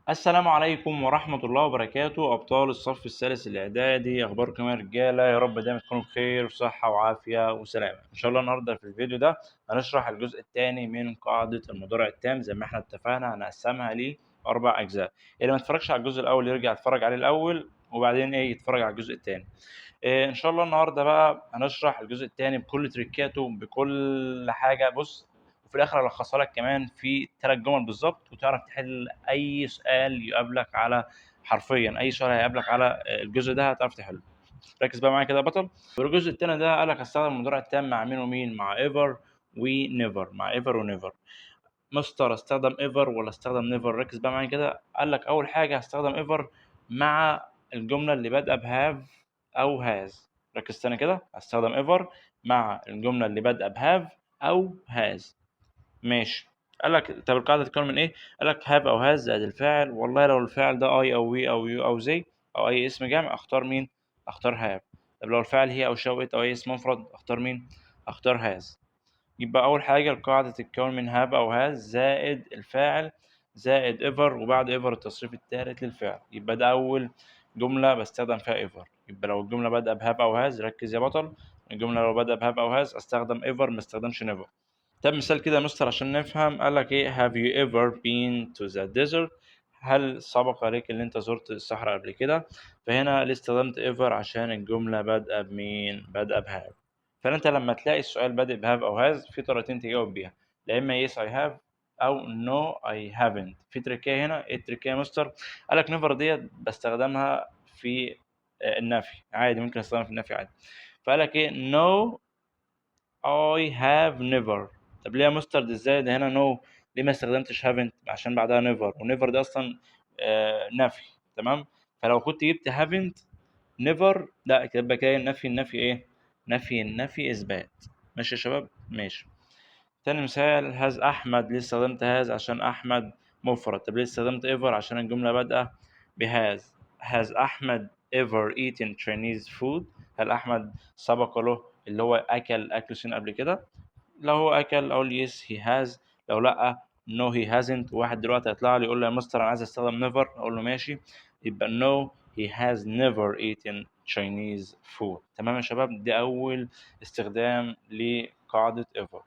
السلام عليكم ورحمة الله وبركاته أبطال الصف الثالث الإعدادي، أخباركم يا رجالة؟ يا رب دايما تكونوا بخير وصحة وعافية وسلامة إن شاء الله. النهاردة في الفيديو ده هنشرح الجزء الثاني من قاعدة المضارع التام زي ما احنا اتفقنا. هنقسمها لأربع أجزاء. اللي ما اتفرجش على الجزء الأول يرجع يتفرج عليه الأول وبعدين يتفرج على الجزء الثاني. إن شاء الله النهارده بقى هنشرح الجزء الثاني بكل تريكاته بكل حاجة. بص، وفي الآخر هلخصها لك كمان في 3 جمل بالظبط، وتعرف تحل أي سؤال يقابلك على، حرفيا أي سؤال هيقابلك على الجزء ده هتعرف تحله. ركز بقى معايا كده يا بطل. والجزء التاني ده قال لك هستخدم المضارع التام مع مين ومين؟ مع ايفر ونيفر، مع ايفر ونيفر. مستر استخدم ايفر ولا استخدم نيفر؟ ركز بقى معايا كده. قال لك اول حاجه هستخدم ايفر مع الجمله اللي بادئه بهاف او هاز. ركز تاني كده، هستخدم ايفر مع الجمله اللي بادئه بهاف او هاز. ماشي. قال لك طب القاعده تتكون من ايه؟ قال لك هاف او هاز زائد الفاعل. والله لو الفاعل ده اي او وي او يو او زي او اي اسم جامع اختار مين؟ اختار هاف. طب لو الفاعل هي او شو ات او اي اسم مفرد اختار مين؟ اختار هاز. يبقى أول حاجة القاعدة تتكون من هاب أو هاز زائد الفاعل زائد ايفر، وبعد ايفر التصريف الثالث للفعل. يبقى ده أول جملة بستخدم فيها ايفر. يبقى لو الجملة بادئة بهاب أو هاز، ركز يا بطل، الجملة لو بادئة بهاب أو هاز أستخدم ايفر ما استخدمش نيفر. طب مثال كده يا مستر عشان نفهم. قال لك إيه؟ have you ever been to the desert؟ هل سبق عليك إن أنت زرت الصحراء قبل كده؟ فهنا ليه استخدمت ever؟ عشان الجملة بادئة بمين؟ بادئة بهاف. فأنت لما تلاقي السؤال بادئ بهاف أو هاز في طريقتين تجاوب بيها، لا إما yes I have أو no I haven't. في تركية هنا. إيه التركية يا مستر؟ قال لك never ديت بستخدمها في النفي عادي، ممكن استخدمها في النفي عادي. فقال لك إيه؟ no I have never. طب ليه يا مستر دي ازاي ده هنا نو؟ ليه ما استخدمتش haven't؟ عشان بعدها never، ونيفر دي اصلا نفي. تمام. فلو كنت جبت haven't never لا يبقى كده النفي ايه؟ النفي اثبات. ماشي يا شباب؟ ماشي. تاني مثال هاز احمد. ليه استخدمت هاز؟ عشان احمد مفرد. طب ليه استخدمت ever؟ عشان الجمله بادئه بهاز. هاز احمد ever eaten Chinese food؟ هل احمد سبق له اللي هو اكل صيني قبل كده؟ لو هو اكل اقول yes he has، لو لا no he hasn't. واحد دلوقتي هيطلع لي يقول لي يا مستر انا عايز استخدم never، اقول له ماشي، يبقى no he has never eaten Chinese food. تمام يا شباب؟ دي اول استخدام لقاعده ever.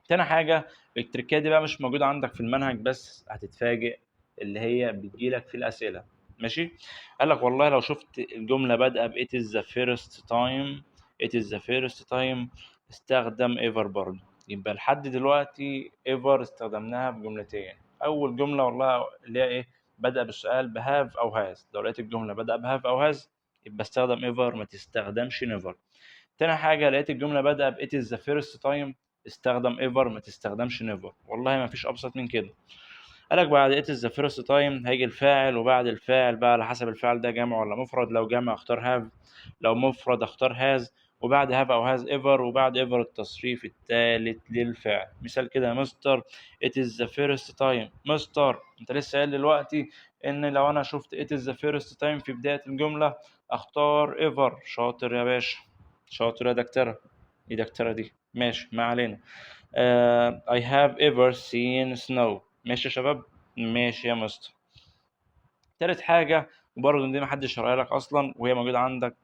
تاني حاجة، التركية دي بقى مش موجودة عندك في المنهج بس هتتفاجئ، اللي هي بتجيلك في الأسئلة. ماشي. قال لك والله لو شفت الجملة بادئة ب it is the first time، it is the first time استخدم ever برضه. يبقى لحد دلوقتي ever استخدمناها بجملتين. أول جملة والله اللي هي إيه؟ بادئة بالسؤال بهاف أو هاز. لو لقيت الجملة بادئة بهاف أو هاز يبقى استخدم ever ما تستخدمش never. تاني حاجة لقيت الجملة بادئة ب it is the first time استخدم ever ما تستخدمش never. والله ما فيش أبسط من كده. قالك بعد it is the first time هيجي الفاعل، وبعد الفاعل بقى على حسب الفاعل ده جمع ولا مفرد. لو جمع اختار have، لو مفرد اختار has، وبعد have أو has ever، وبعد ever التصريف الثالث للفعل. مثال كده يا مستر، it is the first time. مستر انت لسه قايل دلوقتي ان لو انا شفت it is the first time في بداية الجملة اختار ever. شاطر يا باشا، شاطر يا دكتورة. ايه دكتورة دي؟ ماشي ما علينا. I have ever seen snow. ماشي يا شباب؟ ماشي يا مستر. تالت حاجة وبرضه دي محدش شرحها لك أصلا وهي موجودة عندك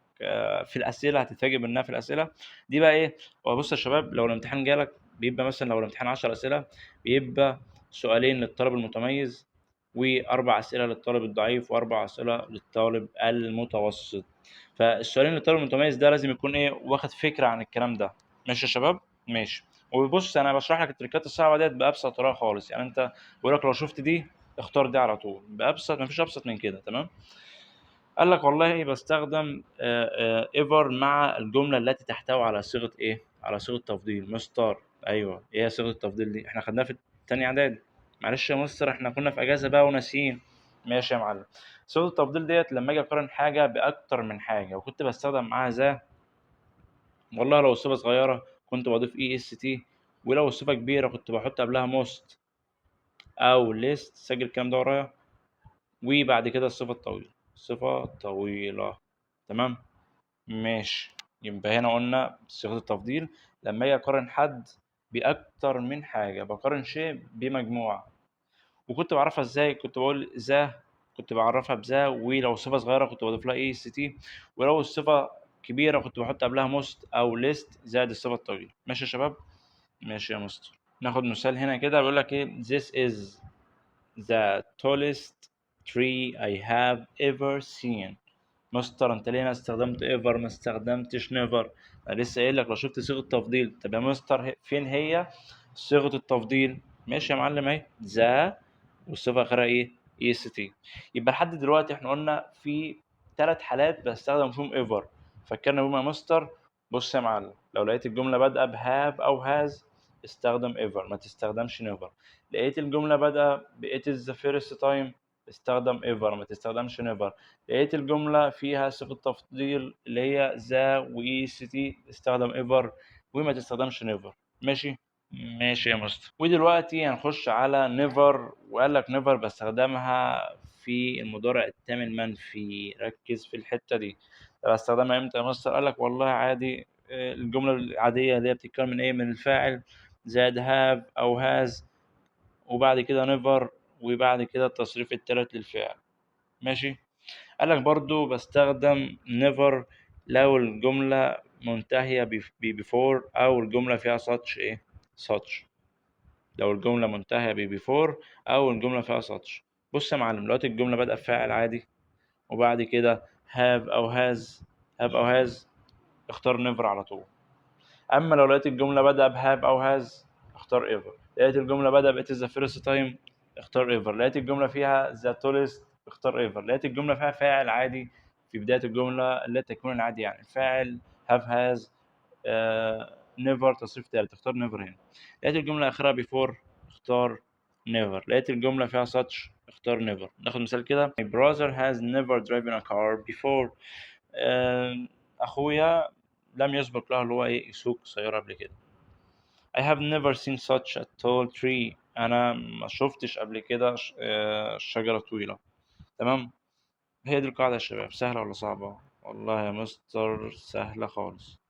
في الأسئلة، هتتفاجئ منها في الأسئلة. دي بقى إيه؟ هو بص يا شباب، لو الامتحان جالك بيبقى مثلا لو الامتحان 10 أسئلة بيبقى سؤالين للطالب المتميز وأربع أسئلة للطالب الضعيف وأربع أسئلة للطالب المتوسط. فالسؤالين للطالب المتميز ده لازم يكون إيه؟ واخد فكرة عن الكلام ده. ماشي يا شباب؟ ماشي. وبص أنا بشرح لك التريكات الصعبة ديت بأبسط طريقة خالص. يعني أنت بيقول لك لو شفت دي اختار دي على طول بأبسط، مفيش أبسط من كده. تمام. قال لك والله بستخدم ايفر مع الجملة التي تحتوي على صيغة ايه؟ على صيغة تفضيل. مستر ايوه، ايه هي صيغة التفضيل دي؟ احنا خدناها في تاني اعدادي. معلش يا مستر احنا كنا في اجازة بقى وناسيين. ماشي يا معلم. صيغة التفضيل ديت لما اجي اقارن حاجة باكتر من حاجة وكنت بستخدم معاها ذا. والله لو الصفة صغيرة كنت بضيف اي اس تي، ولو الصفة كبيرة كنت بحط قبلها موست او ليست. سجل الكلام ده ورايا. وبعد كده الصفة الطويلة، صفة طويلة. تمام. ماشي. يبقى هنا قلنا صيغة التفضيل لما أجي أقارن حد بأكتر من حاجة، بقارن شيء بمجموعة. وكنت بعرفها ازاي؟ كنت بقول ذا، كنت بعرفها بذا، ولو الصفة صغيرة كنت بضيف لها اي سي تي، ولو الصفة كبيرة كنت بحط قبلها موست او ليست زائد الصفة الطويلة. ماشي يا شباب؟ ماشي يا مستر. ناخد مثال هنا كده، بيقول لك ايه: this is the tallest tree I have ever seen. مستر انت ليه ما استخدمت ايفر ما استخدمتش نيفر؟ انا لسه قايل لك لو شفت صيغه تفضيل. طب يا مستر فين هي صيغه التفضيل؟ ماشي يا معلم، اهي ذا والصفه اخرها ايه؟ اي اس تي. يبقى لحد دلوقتي احنا قلنا في 3 حالات بستخدم فيهم ايفر. فكرنا بيهم يا مستر. بص يا معلم، لو لقيت الجمله بادئه بهاف او هاز استخدم ايفر، ما تستخدمش نيفر. لقيت الجمله بادئه ب it is the first time استخدم ايفر، ما تستخدمش نيفر. لقيت الجملة فيها صيغة تفضيل اللي هي ذا وإي سي تي استخدم ايفر، وما تستخدمش نيفر. ماشي؟ ماشي يا مستر. ودلوقتي هنخش على نيفر، وقال لك نيفر بستخدمها في المضارع التام المنفي. ركز في الحتة دي. طب استخدمها امتى يا مستر؟ قال لك والله عادي، الجملة العادية اللي هي بتتكون من ايه؟ من الفاعل زائد هاف او هاز، وبعد كده نيفر، وبعد كده التصريف التالت للفعل. ماشي؟ قال لك برضو بستخدم never لو الجملة منتهية before أو الجملة فيها such إيه؟ such. لو الجملة منتهية before أو الجملة فيها such. بص يا معلم، دلوقتي الجملة بادئة بفاعل عادي، وبعد كده have أو has اختار never على طول. أما لو لقيت الجملة بادئة بهاف أو هاز اختار ايفر. لقيت الجملة بادئة ب it is the first time اختار ايفر. لقيت الجملة فيها the tallest اختار ايفر. لقيت الجملة فيها فاعل عادي في بداية الجملة اللي تكون العادي يعني فاعل have has never تصريف تالت اختار never هنا. لقيت الجملة آخرها before اختار never. لقيت الجملة فيها such اختار never. ناخد مثال كده: My brother has never driven a car before. أخويا لم يسبق له اللي هو إيه يسوق سيارة قبل كده. I have never seen such a tall tree. أنا ما شفتش قبل كده شجرة طويلة. تمام. هي دي القاعدة يا شباب. سهلة ولا صعبة؟ والله يا مستر سهلة خالص.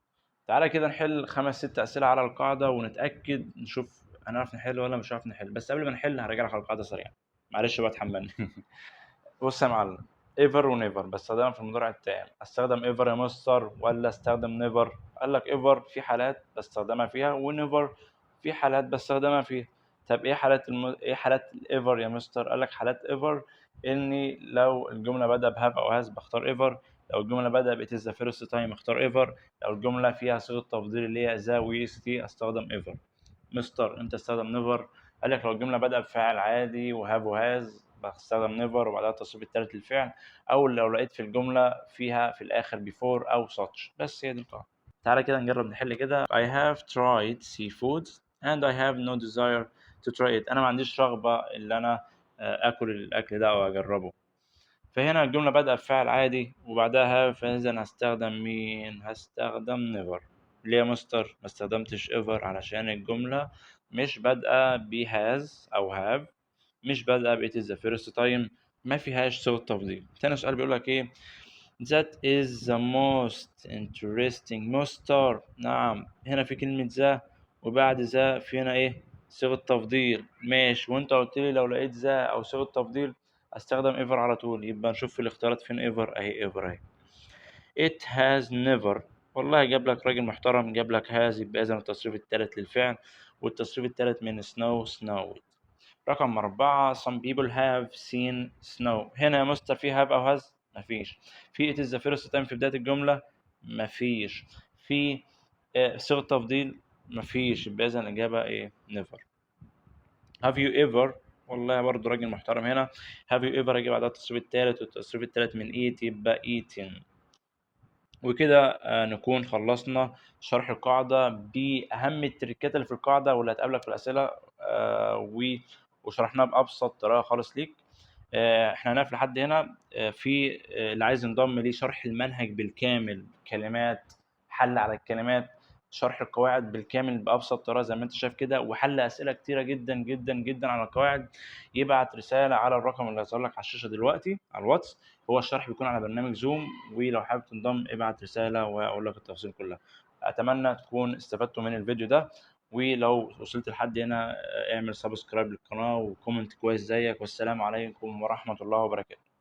تعالى كده نحل 5 6 أسئلة على القاعدة ونتأكد نشوف هنعرف نحل ولا مش هنعرف نحل. بس قبل ما نحل هرجع لك على القاعدة سريعا. معلش بقى تحملني. بص يا معلم، ايفر ونيفر بستخدمها في المضارع التام. استخدم ايفر يا مستر ولا استخدم نيفر؟ قال لك ايفر في حالات بستخدمها فيها، ونيفر في حالات بستخدمها فيها. طب ايه حالات ايه حالات الايفر يا مستر؟ قال لك حالات ايفر اني لو الجمله بدأ بهاف او هاز بختار ايفر. لو الجمله بدأ ب it is the first time اختار ايفر. لو الجمله فيها صيغه تفضيل اللي هي ذا و اس تي استخدم ايفر. مستر انت استخدم نيفر. قال لك لو الجمله بدأ بفعل عادي وهاف وهاز بستخدم نيفر وبعدها التصريف التالت للفعل، او لو لقيت في الجمله فيها في الاخر before او such. بس هي دي القاعده. تعالى كده نجرب نحل كده. I have tried seafood and I have no desire to try it. انا ما عنديش رغبه ان انا اكل الاكل ده او اجربه. فهنا الجملة بادئة بفعل عادي وبعدها have، فإذا هستخدم مين؟ هستخدم never. ليه يا مستر ما استخدمتش ever؟ علشان الجملة مش بادئة ب has أو have، مش بادئة ب it is the first time، ما فيهاش صيغة تفضيل. تاني سؤال بيقول لك إيه: That is the most interesting مستر. نعم، هنا في كلمة ذا وبعد ذا في هنا إيه؟ صيغة تفضيل. ماشي، وأنت قلت لي لو لقيت ذا أو صيغة تفضيل استخدم ever على طول. يبقى نشوف في الاختيارات فين ever. اهي ever اهي. it has never. والله جاب لك راجل محترم جاب لك has، يبقى اذا التصريف الثالث للفعل، والتصريف الثالث من snow snowed. رقم 4: some people have seen snow. هنا يا مستر في have أو has؟ مفيش. في it is the first time في بداية الجملة؟ مفيش. في صيغة تفضيل؟ مفيش. يبقى إذا الإجابة إيه؟ never. have you ever. والله برضه راجل محترم هنا. have you ever أجي بعدها التصريف التالت، والتصريف التالت من eat يبقى eaten. وكده نكون خلصنا شرح القاعدة بأهم التريكات اللي في القاعدة واللي هتقابلك في الأسئلة، وشرحناها بأبسط طريقة خالص ليك. احنا هنقف لحد هنا. في اللي عايز ينضم ليه شرح المنهج بالكامل، كلمات، حل على الكلمات، شرح القواعد بالكامل بأبسط طريقة زي ما انت شايف كده، وحل أسئلة كتيرة جدا جدا جدا على القواعد، يبعت رسالة على الرقم اللي هيظهر لك على الشاشة دلوقتي على الواتس. هو الشرح بيكون على برنامج زوم، ولو حابب تنضم ابعت رسالة وأقول لك التفاصيل كلها. أتمنى تكون استفدتوا من الفيديو ده، ولو وصلت لحد هنا اعمل سبسكرايب للقناة وكومنت كويس زيك، والسلام عليكم ورحمة الله وبركاته.